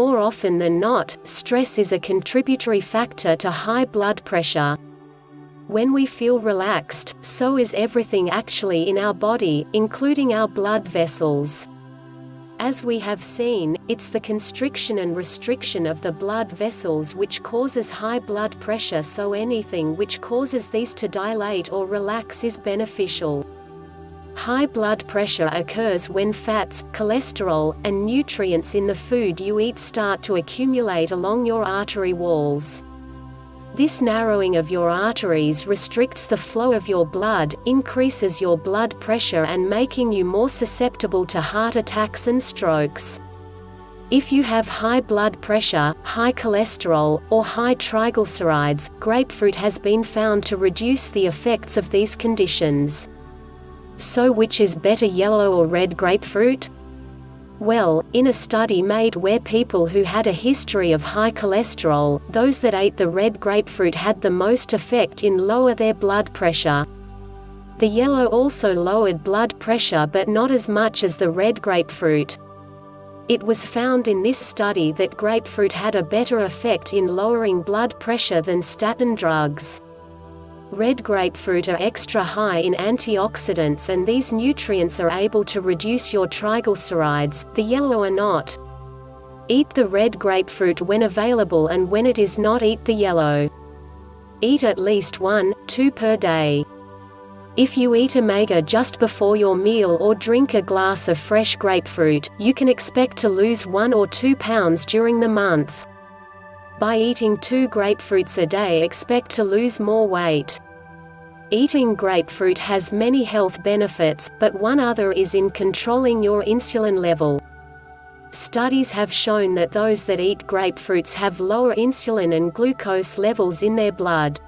more often than not, stress is a contributory factor to high blood pressure. When we feel relaxed, so is everything actually in our body, including our blood vessels. As we have seen, it's the constriction and restriction of the blood vessels which causes high blood pressure, so anything which causes these to dilate or relax is beneficial. High blood pressure occurs when fats, cholesterol, and nutrients in the food you eat start to accumulate along your artery walls. This narrowing of your arteries restricts the flow of your blood, increases your blood pressure and making you more susceptible to heart attacks and strokes. If you have high blood pressure, high cholesterol, or high triglycerides, grapefruit has been found to reduce the effects of these conditions. So which is better, yellow or red grapefruit? Well, in a study made where people who had a history of high cholesterol, those that ate the red grapefruit had the most effect in lower their blood pressure. The yellow also lowered blood pressure but not as much as the red grapefruit. It was found in this study that grapefruit had a better effect in lowering blood pressure than statin drugs. Red grapefruit are extra high in antioxidants and these nutrients are able to reduce your triglycerides, the yellow are not. Eat the red grapefruit when available and when it is not, eat the yellow. Eat at least 1-2 per day. If you eat omega just before your meal or drink a glass of fresh grapefruit, you can expect to lose 1 or 2 pounds during the month. By eating 2 grapefruits a day, expect to lose more weight. Eating grapefruit has many health benefits, but one other is in controlling your insulin level. Studies have shown that those that eat grapefruits have lower insulin and glucose levels in their blood.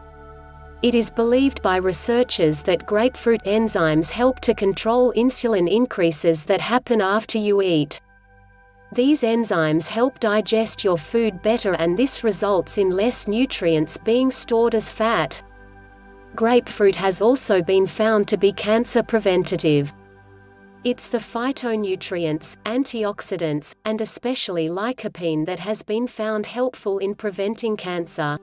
It is believed by researchers that grapefruit enzymes help to control insulin increases that happen after you eat. These enzymes help digest your food better and this results in less nutrients being stored as fat. Grapefruit has also been found to be cancer preventative. It's the phytonutrients, antioxidants, and especially lycopene that has been found helpful in preventing cancer.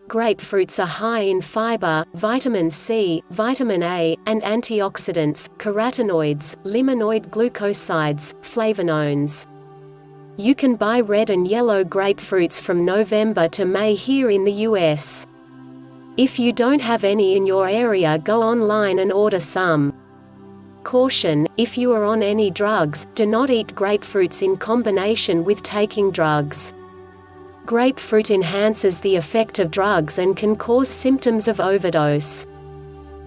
Grapefruits are high in fiber, vitamin C, vitamin A, and antioxidants, carotenoids, limonoid glucosides, flavonones. You can buy red and yellow grapefruits from November to May here in the US. If you don't have any in your area, go online and order some. Caution: if you are on any drugs, do not eat grapefruits in combination with taking drugs. Grapefruit enhances the effect of drugs and can cause symptoms of overdose.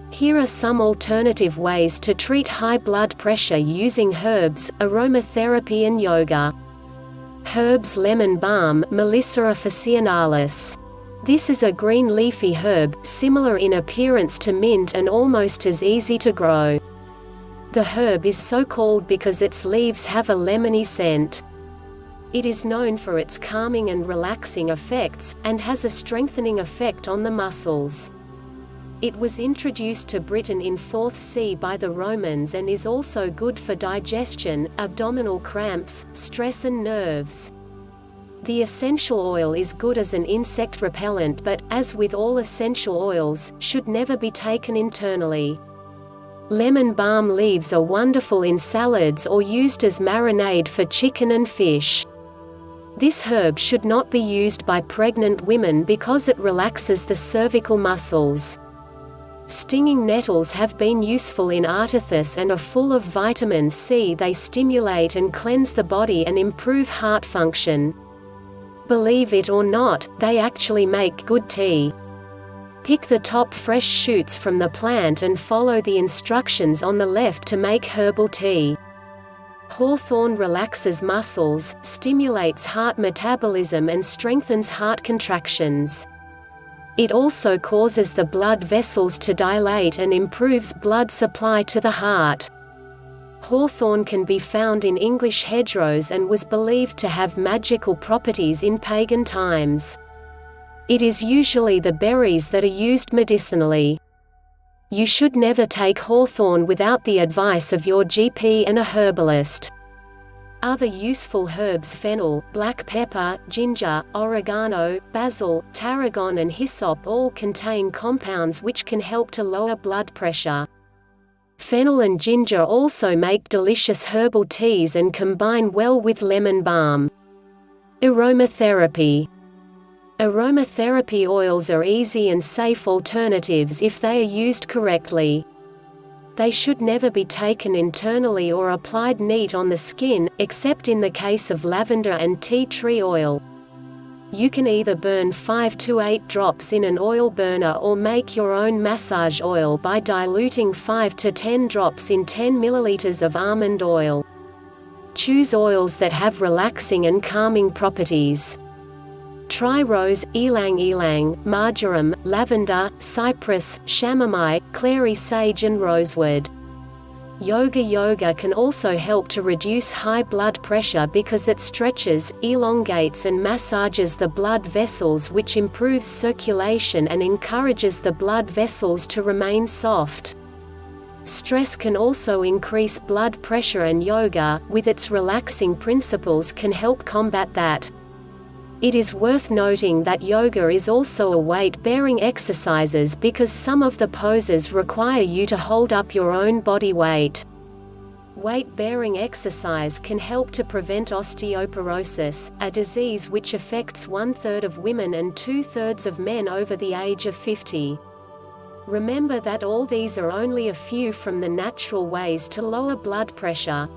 Here are some alternative ways to treat high blood pressure using herbs, aromatherapy and yoga. Herbs: lemon balm, Melissa officinalis. This is a green leafy herb, similar in appearance to mint and almost as easy to grow. The herb is so called because its leaves have a lemony scent. It is known for its calming and relaxing effects, and has a strengthening effect on the muscles. It was introduced to Britain in 4th C by the Romans and is also good for digestion, abdominal cramps, stress and nerves. The essential oil is good as an insect repellent but, as with all essential oils, should never be taken internally. Lemon balm leaves are wonderful in salads or used as marinade for chicken and fish. This herb should not be used by pregnant women because it relaxes the cervical muscles. Stinging nettles have been useful in arthritis and are full of vitamin C. They stimulate and cleanse the body and improve heart function. Believe it or not, they actually make good tea. Pick the top fresh shoots from the plant and follow the instructions on the left to make herbal tea. Hawthorn relaxes muscles, stimulates heart metabolism and strengthens heart contractions. It also causes the blood vessels to dilate and improves blood supply to the heart. Hawthorn can be found in English hedgerows and was believed to have magical properties in pagan times. It is usually the berries that are used medicinally. You should never take hawthorn without the advice of your GP and a herbalist. Other useful herbs: fennel, black pepper, ginger, oregano, basil, tarragon and hyssop all contain compounds which can help to lower blood pressure. Fennel and ginger also make delicious herbal teas and combine well with lemon balm. Aromatherapy. Aromatherapy oils are easy and safe alternatives if they are used correctly. They should never be taken internally or applied neat on the skin, except in the case of lavender and tea tree oil. You can either burn 5 to 8 drops in an oil burner or make your own massage oil by diluting 5 to 10 drops in 10 milliliters of almond oil. Choose oils that have relaxing and calming properties. Try rose, ylang ylang, marjoram, lavender, cypress, chamomile, clary sage and rosewood. Yoga can also help to reduce high blood pressure because it stretches, elongates and massages the blood vessels, which improves circulation and encourages the blood vessels to remain soft. Stress can also increase blood pressure, and yoga, with its relaxing principles, can help combat that. It is worth noting that yoga is also a weight-bearing exercises because some of the poses require you to hold up your own body weight. Weight-bearing exercise can help to prevent osteoporosis, a disease which affects 1/3 of women and 2/3 of men over the age of 50. Remember that all these are only a few from the natural ways to lower blood pressure.